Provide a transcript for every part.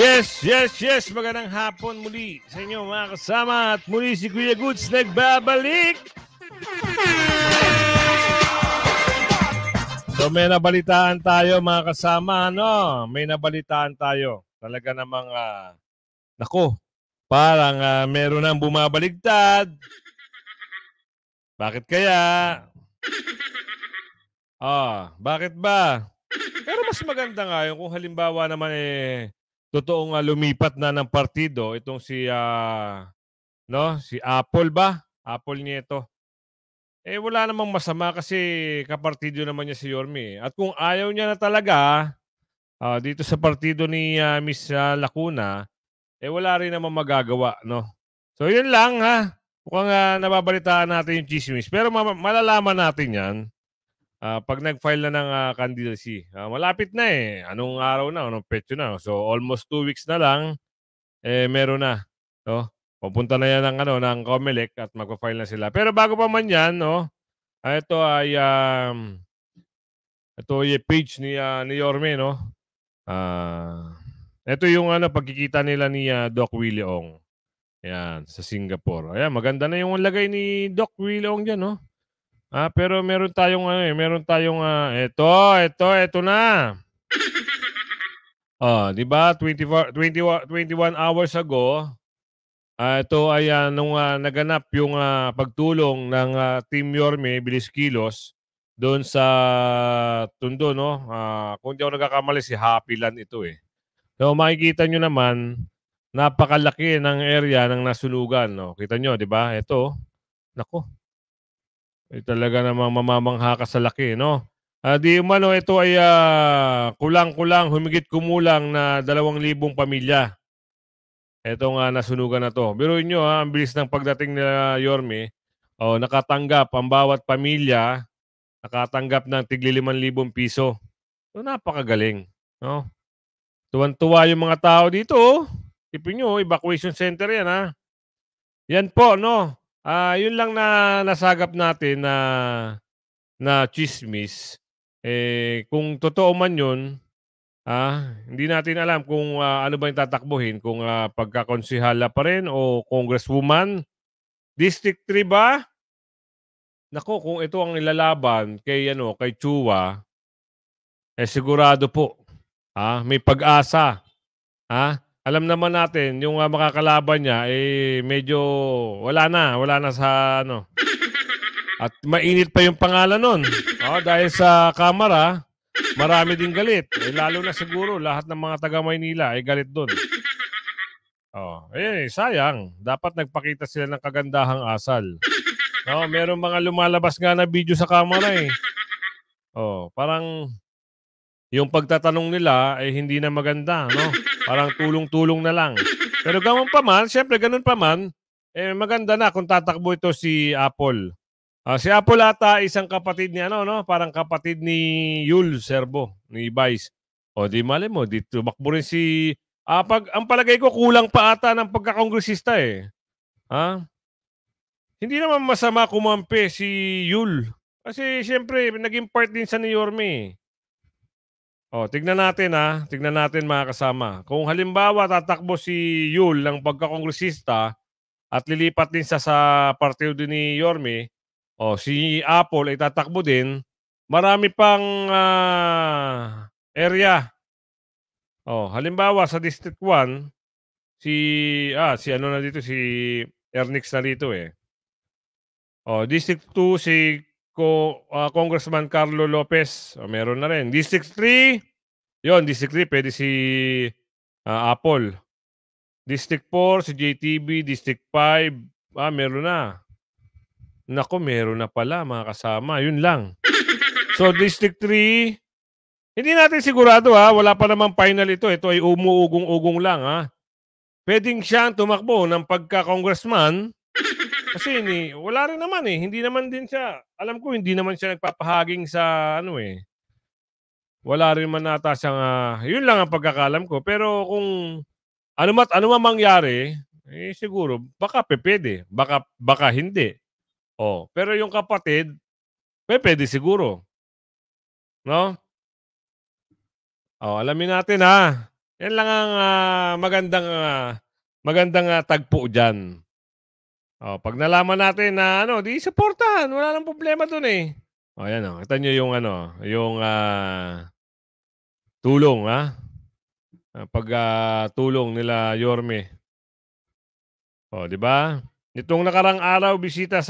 Yes. Magandang hapon muli sa inyo mga kasama at muli si Kuya Goods nagbabalik. So may nabalitaan tayo mga kasama, no? May nabalitaan tayo. Talaga namang, naku, parang meron nang bumabaligtad. Bakit kaya? Bakit ba? Pero mas maganda nga yun kung halimbawa naman totoong lumipat na ng partido itong si Apple ba? Apple Nieto. Wala namang masama kasi kapartido naman niya si Yorme. At kung ayaw niya na talaga dito sa partido ni Miss Lacuna, wala rin namang magagawa, no? So yun lang ha. Mukhang nababalitaan natin yung chismis. Pero malalaman natin yan pag nag-file na ng candidacy. Malapit na Anong araw na? Anong petso na? So almost 2 weeks na lang, meron na. No? Pupunta na yan ng COMELEC at magpa-file na sila. Pero bago pa man yan, no? Ito ay page ni Yorme, no? Ito yung pagkikita nila ni Doc Willie Ong. Ayan, sa Singapore. Ayan, maganda na yung lagay ni Doc Willie Ong dyan, no? Pero meron tayong ito na. 'Di ba 21 hours ago, ito ay nung naganap yung pagtulong ng Team Yorme Bilis Kilos doon sa Tondo, no? Kung di ako nagkakamali si Happy Land ito So makikita nyo naman, napakalaki ng area ng nasunugan, no? Kita nyo, di ba? Ito, nako. Talaga namang mamamangha ka sa laki, no? Di umano ito ay kulang-kulang, humigit kumulang na 2,000 pamilya. Etong nasunugan na to. Biruin nyo ang bilis ng pagdating nila Yorme. Nakatanggap ang bawat pamilya, nakatanggap ng tigli 5,000 piso. So napakagaling, no? Tuwan-tuwa yung mga tao dito, oh. Tipin nyo, evacuation center yan, ha? Yan po, no? Yun lang na nasagap natin na chismis. Kung totoo man yun, hindi natin alam kung ano ba yung tatakbuhin, kung pagkakonsihala pa rin o congresswoman. District 3 ba? Nako, kung ito ang ilalaban kay Chua, sigurado po, may pag-asa. Alam naman natin yung makakalaban niya medyo wala na sa At mainit pa yung pangalan nun. Dahil sa Kamara, marami ding galit. Lalo na siguro lahat ng mga taga Maynila ay galit doon. Sayang. Dapat nagpakita sila ng kagandahang asal. Meron mga lumalabas nga na video sa Kamara parang yung pagtatanong nila ay hindi na maganda, no? Parang tulong-tulong na lang. Pero syempre ganun pa man, maganda na kung tatakbo ito si Apple. Si Apple ata isang kapatid ni parang kapatid ni Yul Serbo, ni Vice. Di mali mo, di tumakbo rin ang palagay ko kulang pa ata ng pagkakongresista Hindi naman masama kumampi si Yul. Kasi siyempre, naging part din sa ni Yorme. Tignan natin mga kasama. Kung halimbawa tatakbo si Yul ng pagkakongresista at lilipat din sa partido ni Yorme, si Apple ay tatakbo din, marami pang area. Halimbawa sa District 1, si Ernix na dito District 2, Congressman Carlo Lopez, meron na rin. District 3, District 3, pwede si Apple. District 4, si JTB. District 5, meron na. Nako, meron na pala mga kasama. Yun lang. So, District 3, hindi natin sigurado wala pa namang final ito. Ito ay umuugong-ugong lang Pwedeng siyang tumakbo ng pagka-congressman kasi wala rin naman Hindi naman din siya, alam ko hindi naman siya nagpapahaging sa Wala rin man ata siyang, yun lang ang pagkakalam ko. Pero kung ano man mangyari, siguro, baka pwede. Baka hindi. Pero yung kapatid, pwede siguro. No? Alamin natin Yan lang ang magandang tagpo diyan. Oh, 'pag nalaman natin na ano, 'di suportahan, wala ng problema dun, eh. Oh, ayan, oh, kita niyo yung ano, yung, tulong, tulong nila Yorme. Oh, 'di ba? Nitong nakarang araw binisita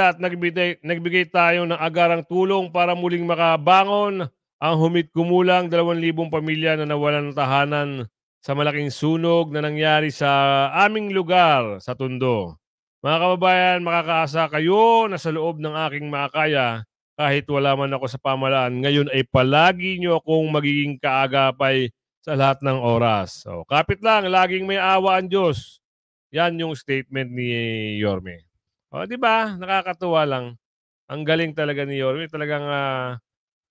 at nagbigay tayo ng agarang tulong para muling makabangon ang humit-kumulang 2,000 pamilya na nawalan ng tahanan sa malaking sunog na nangyari sa aming lugar sa Tondo. Mga kababayan, makakaasa kayo na sa loob ng aking makakaya, kahit wala man ako sa pamahalaan, ngayon ay palagi niyo akong magiging kaagapay sa lahat ng oras. So, kapit lang, laging may awa ang Diyos. Yan yung statement ni Yorme. Oh, 'di ba? Nakakatuwa lang. Ang galing talaga ni Yorme. Talagang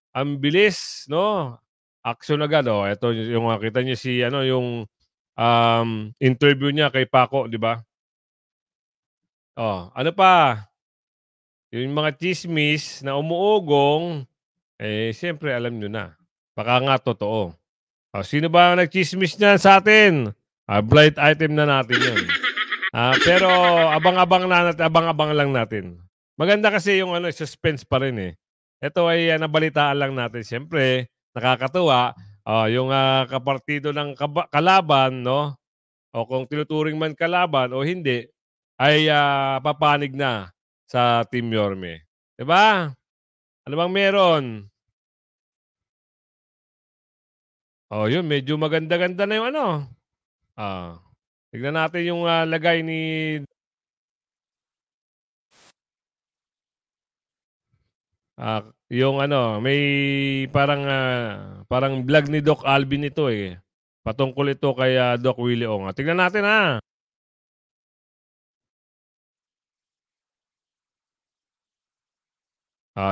ang bilis, no? Action agad. Oh, ito yung kita niyo si ano yung interview niya kay Paco, 'di ba? Oh, ano pa? Yung mga chismis na umuugong, eh siyempre alam niyo na. Baka nga totoo. Oh, sino ba ang nagchismis niyan sa atin? Blind item na natin 'yun. Pero abang-abang lang natin. Maganda kasi yung ano, suspense pa rin, eh. Ito ay, nabalitaan lang natin siyempre nakakatuwa, yung, kapartido ng kalaban 'no, o kung tinuturing man kalaban o hindi, ay, papanig na sa Team Yorme, 'di ba? Ano bang meron? Oh, yun medyo maganda-ganda na yung ano, ah, tignan natin yung, lagay ni yung ano, may parang vlog ni Doc Alvin ito, eh. Patungkol ito kay, Doc Willie Ong. Tignan natin,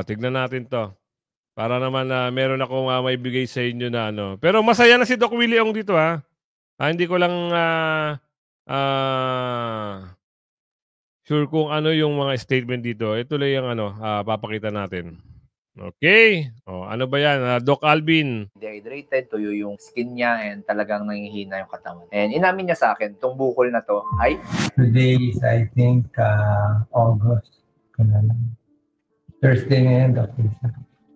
tignan natin 'to. Para naman na meron akong, maibigay sa inyo na ano pero masaya na si Doc Willie Ong dito, ha. Hindi ko lang, sure kung ano yung mga statement dito. Ito lang yung ano, papakita natin. Okay. Oh, ano ba 'yan, Doc Alvin? Dehydrated, tuyo yung skin niya, and talagang nanghihina yung katawan. And inamin niya sa akin, itong bukol na to ay... Today is, I think, August. Thursday ngayon, Dr.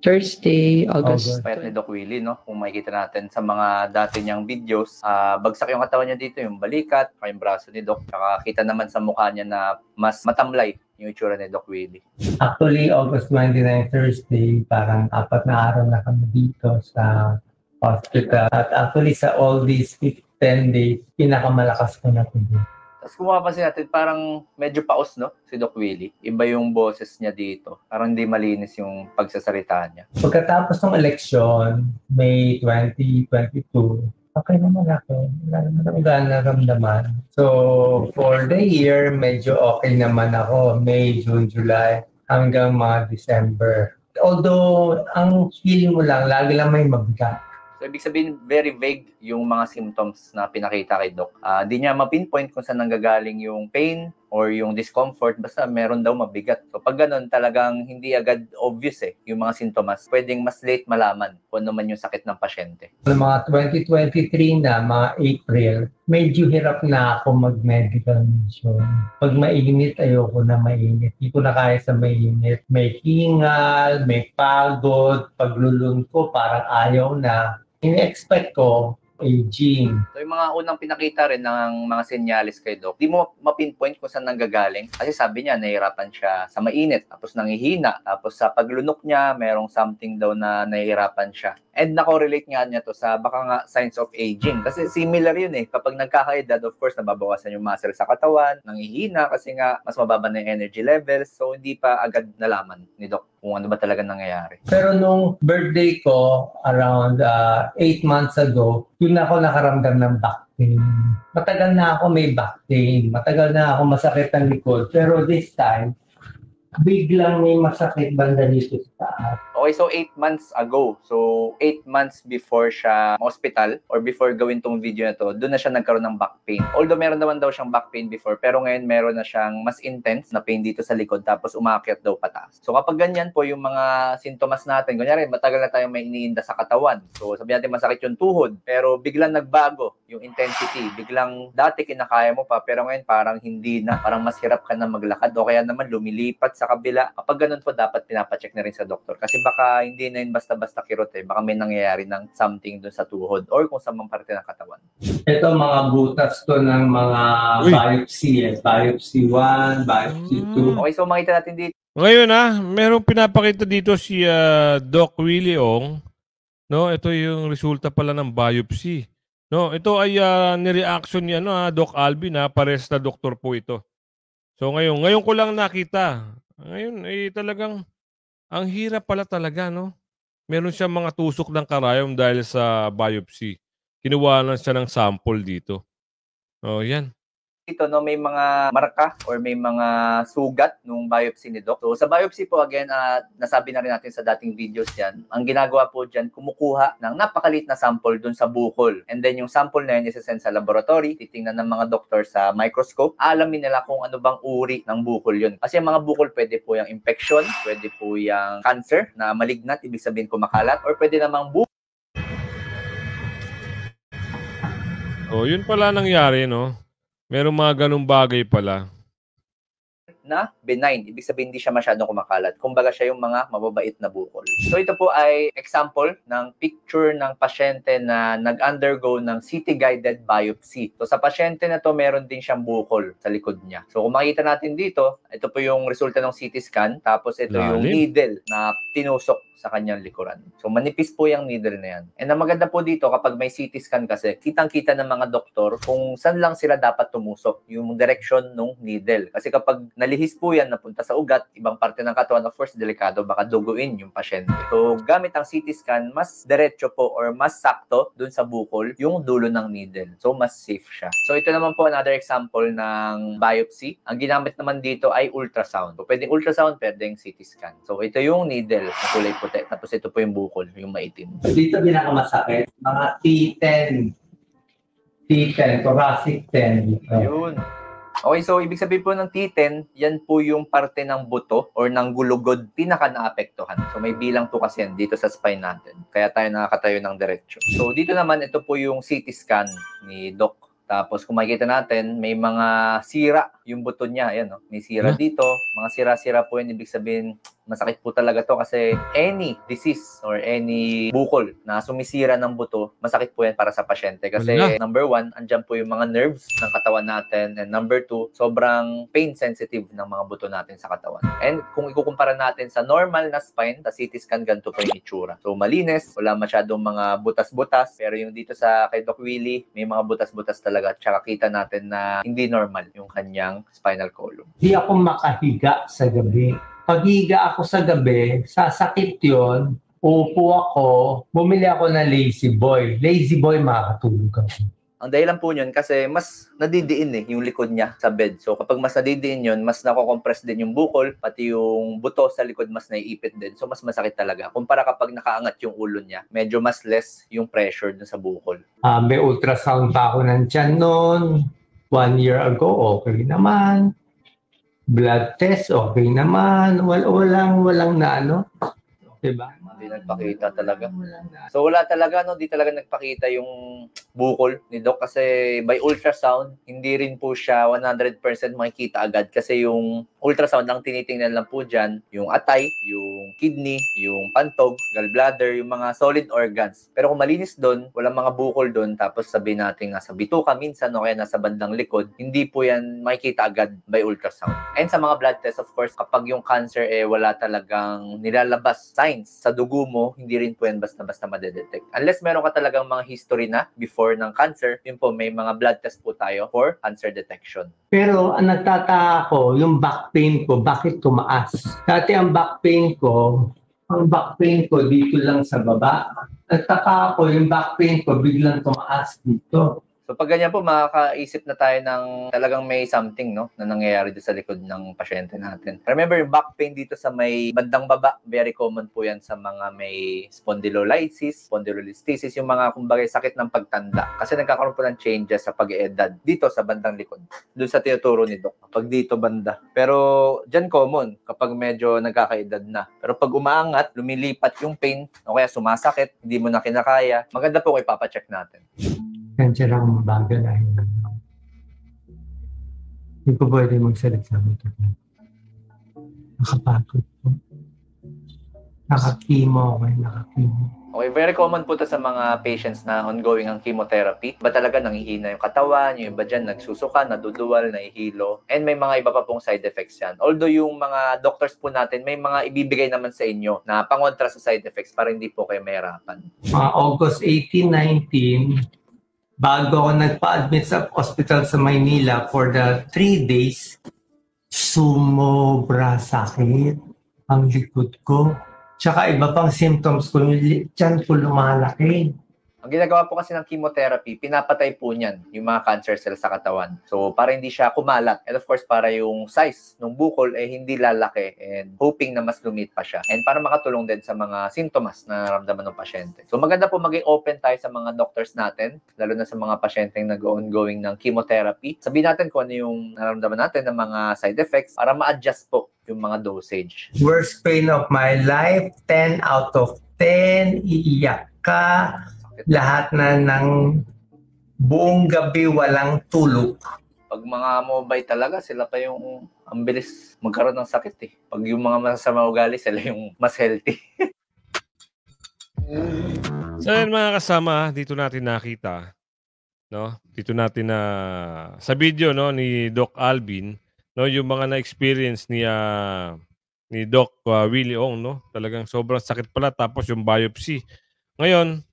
Thursday, August. Payat ni Doc Willie, no? Kung makikita natin sa mga dati niyang videos, bagsak yung katawan niya dito, yung balikat, yung braso ni Doc. Saka kita naman sa mukha niya na mas matamlay yung itsura ni Doc Willie. Actually, August 29, Thursday, parang 4 na araw na kami dito sa hospital. At actually, sa all these 10 days, pinakamalakas ko na po dito. Tapos kung mapapansin natin, parang medyo paos, no? Si Doc Willie. Iba yung boses niya dito. Parang hindi malinis yung pagsasalita niya. Pagkatapos ng eleksyon, May 2022, okay naman ako. Wala naman akong naramdaman. So, for the year, medyo okay naman ako. May, June, July, hanggang mga December. Although, ang feeling mo lang, lagi lang may mabigat. So, ibig sabihin, very vague yung mga symptoms na pinakita kay Doc. Di niya mapinpoint kung saan nanggagaling yung pain or yung discomfort. Basta meron daw mabigat. So, pag ganun, talagang hindi agad obvious yung mga sintomas. Pwedeng mas late malaman kung ano man yung sakit ng pasyente. Sa mga 2023 na, mga April, medyo hirap na ako mag-medical mission. Pag mainit, ayoko na mainit. Hindi ko na kaya sa mainit. May hingal, may pagod, paglulun ko, parang ayaw na. In-expect ko, aging. So yung mga unang pinakita rin ng mga senyalis kay Doc, di mo mapinpoint kung saan nanggagaling. Kasi sabi niya, nahihirapan siya sa mainit, tapos nanghihina, tapos sa paglunok niya, merong something daw na nahihirapan siya. And nakorelate nga niya to sa baka nga signs of aging. Kasi similar yun kapag nagkakaedad, of course, nababawasan yung muscle sa katawan, nanghihina kasi nga mas mababa na yung energy levels. So hindi pa agad nalaman ni Doc kung ano ba talaga nangyayari. Pero nung birthday ko, around 8 months ago, yun ako nakaramdam ng back pain. Matagal na ako may back pain. Matagal na ako masakit ang likod. Pero this time, biglang may masakit banda dito sa taas. Okay, so 8 months ago. So 8 months before siya hospital or before gawin tong video na to, doon na siya nagkaroon ng back pain. Although meron naman daw siyang back pain before, pero ngayon meron na siyang mas intense na pain dito sa likod tapos umaakyat daw pataas. So kapag ganyan po yung mga sintomas natin, kunyari matagal na tayong may iniinda sa katawan. So sabihin natin masakit yung tuhod, pero biglang nagbago yung intensity. Biglang dati kinakaya mo pa, pero ngayon parang hindi na. Parang mas hirap ka na maglakad o kaya naman lumilipat sa kabila. Kapag ganun po, dapat pinapacheck na rin sa doktor. Kasi baka hindi na yun basta-basta kirot eh. Baka may nangyayari ng something doon sa tuhod or kung sa mga parte ng katawan. Ito mga butas to ng mga biopsy. Biopsy 1, biopsy 2. Okay, so makita natin dito. Ngayon merong pinapakita dito si Doc Willie Ong. No, ito yung resulta pala ng biopsy. No, ito ay ni-reaction ni Doc Alvin pares na doktor po ito. So ngayon ko lang nakita. Ngayon talagang ang hirap pala talaga, no? Meron siyang mga tusok ng karayom dahil sa biopsy. Kinuha lang siya ng sample dito. Oh, yan. Dito, no, may mga marka or may mga sugat nung biopsy ni Doc. So, sa biopsy po, again, nasabi na rin natin sa dating videos yan, ang ginagawa po dyan, kumukuha ng napakalit na sample dun sa bukol. And then, yung sample na yun, isasend sa laboratory, titingnan ng mga doktor sa microscope, alamin nila kung ano bang uri ng bukol yun. Kasi yung mga bukol, pwede po yung infection, pwede po yung cancer na malignant, ibig sabihin kumakalat, or pwede namang bukol. Oh, yun pala nangyari, no? Merong mga ganung bagay pala. Na benign. Ibig sabihin, hindi siya masyadong kumakalat. Kumbaga siya yung mga mababait na bukol. So ito po ay example ng picture ng pasyente na nag-undergo ng CT-guided biopsy. So sa pasyente na to, meron din siyang bukol sa likod niya. So kung makita natin dito, ito po yung resulta ng CT scan. Tapos ito yung needle na tinusok sa kanyang likuran. So manipis po yung needle na yan. And ang maganda po dito, kapag may CT scan kasi, kitang-kita ng mga doktor kung saan lang sila dapat tumusok, yung direction ng needle. Kasi kapag nalihis po yan, napunta sa ugat, ibang parte ng katawan, of course, delikado, baka duguin yung pasyente. So gamit ang CT scan, mas diretso po or mas sakto dun sa bukol yung dulo ng needle. So mas safe siya. So ito naman po another example ng biopsy. Ang ginamit naman dito ay ultrasound. So pwedeng ultrasound, pwedeng CT scan. So ito yung needle na kulay puti. Tapos ito po yung bukol, yung maitim. Dito pinakamasakit, mga T10, thoracic 10. Ayun. Okay, so ibig sabihin po ng T10, yan po yung parte ng buto or ng gulugod pinaka-naapektuhan. So may bilang po kasi yan dito sa spine natin. Kaya tayo nakakatayo ng diretsyo. So dito naman, ito po yung CT scan ni Doc. Tapos kung makikita natin, may mga sira yung buto niya. Ayan, no? May sira dito. Mga sira-sira po yun. Ibig sabihin, masakit po talaga to kasi any disease or any bukol na sumisira ng buto, masakit po yan para sa pasyente. Kasi number 1, andyan po yung mga nerves ng katawan natin. And number 2, sobrang pain sensitive ng mga buto natin sa katawan. And kung ikukumpara natin sa normal na spine, sa CT scan, ganito po yung itsura. So malinis, wala masyadong mga butas-butas. Pero yung dito sa kay Doc Willie, may mga butas-butas talaga. Tsaka kita natin na hindi normal yung kanyang spinal column. Hindi ako makahiga sa gabi. Paghiga ako sa gabi, sasakit yun, upo ako, bumili ako ng Lazy Boy. Lazy Boy, makakatulog ako. Ang dahilan po yun kasi mas nadidiin yung likod niya sa bed. So kapag mas nadidiin yun, mas nako-compress din yung bukol, pati yung buto sa likod mas naiipit din. So mas masakit talaga. Kumpara kapag nakaangat yung ulo niya, medyo mas less yung pressure dun sa bukol. May ultrasound pa ako ng tiyan noon. 1 year ago, okay naman. Blood test, okay naman. Walang na ano. Diba? Hindi nagpakita talaga. So wala talaga, no? Di talaga nagpakita yung bukol ni Doc kasi by ultrasound, hindi rin po siya 100% makikita agad kasi yung ultrasound lang tinitingnan lang po dyan, yung atay, yung kidney, yung pantog, gallbladder, yung mga solid organs. Pero kung malinis doon, walang mga bukol doon, tapos sabihin natin nga sa bituka minsan o kaya nasa bandang likod, hindi po yan makikita agad by ultrasound. And sa mga blood test, of course, kapag yung cancer wala talagang nilalabas signs sa dugo mo, hindi rin po yan basta-basta madedetect. Unless meron ka talagang mga history na before ng cancer, yun po, may mga blood test po tayo for cancer detection. Pero ang nagtataka ako, yung back pain ko, bakit tumaas? Dati ang back pain ko dito lang sa baba. Nagtaka ako, yung back pain ko biglang tumaas dito. So pag ganyan po, makakaisip na tayo ng talagang may something, no, na nangyayari dito sa likod ng pasyente natin. Remember, yung back pain dito sa may bandang baba, very common po yan sa mga may spondylolysis, spondylolisthesis, yung mga kumbaga sakit ng pagtanda. Kasi nagkakaroon po ng changes sa pag-edad dito sa bandang likod. Doon sa tinuturo ni Doc, pag dito banda. Pero dyan common kapag medyo nagkakaedad na. Pero pag umaangat, lumilipat yung pain o kaya sumasakit, hindi mo na kinakaya, maganda po kung ipapacheck natin. Ganyan lang ang bago na hindi ko pwede magsalita nito. Nakapagod po. Nakakimo ako, nakakimo. Okay, very common po ito sa mga patients na ongoing ang chemotherapy. Ba talaga nanghihina yung katawan, yung iba dyan nagsusuka, naduduwal, nahihilo, and may mga iba pa pong side effects yan. Although yung mga doctors po natin, may mga ibibigay naman sa inyo na pangontra sa side effects para hindi po kayo mahirapan. August 18, 19, bago ako nagpa-admit sa hospital sa Maynila for the 3 days, sumobra sakit ang likod ko. Tsaka iba pang symptoms ko, yung tiyan ko lumalaki. Ang ginagawa po kasi ng chemotherapy, pinapatay po niyan yung mga cancer cells sa katawan. So, para hindi siya kumalat. And of course, para yung size ng bukol hindi lalaki and hoping na mas lumit pa siya. And para makatulong din sa mga sintomas na nararamdaman ng pasyente. So, maganda po maging open tayo sa mga doctors natin, lalo na sa mga pasyenteng nag-ongoing ng chemotherapy. Sabihin natin kung ano yung nararamdaman natin ng mga side effects para ma-adjust po yung mga dosage. Worst pain of my life, 10 out of 10, iiyak ka. Lahat na ng buong gabi walang tulog. Pag mga mobile talaga, sila pa yung ang bilis magkaroon ng sakit eh. Pag yung mga masasama ugali, sila yung mas healthy. So yan mga kasama, dito natin nakita, no? Dito natin na sa video, no, ni Doc Alvin, no, yung mga na-experience ni Doc Willie Ong, no? Talagang sobrang sakit pala, tapos yung biopsy. Ngayon,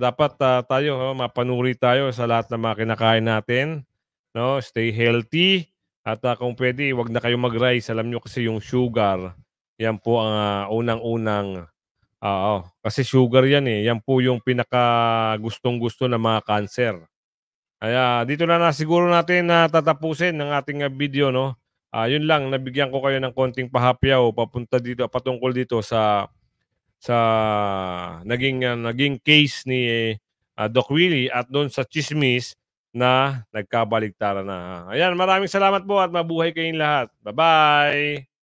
dapat tayo mapanuri tayo sa lahat ng mga kinakain natin, no? Stay healthy at kung pwede, wag na kayong mag-rice. Alam nyo kasi yung sugar, yan po ang unang-unang kasi sugar yan eh. Yan po yung pinaka gustong-gusto ng mga cancer. Kaya dito na siguro natin tatapusin ng ating video, no? Yun lang, nabigyan ko kayo ng konting pahapyaw papunta dito, patungkol dito sa naging case ni Doc Willie at doon sa chismis na nagkabaligtaran na. Ayan, maraming salamat po at mabuhay kayong lahat. Bye-bye!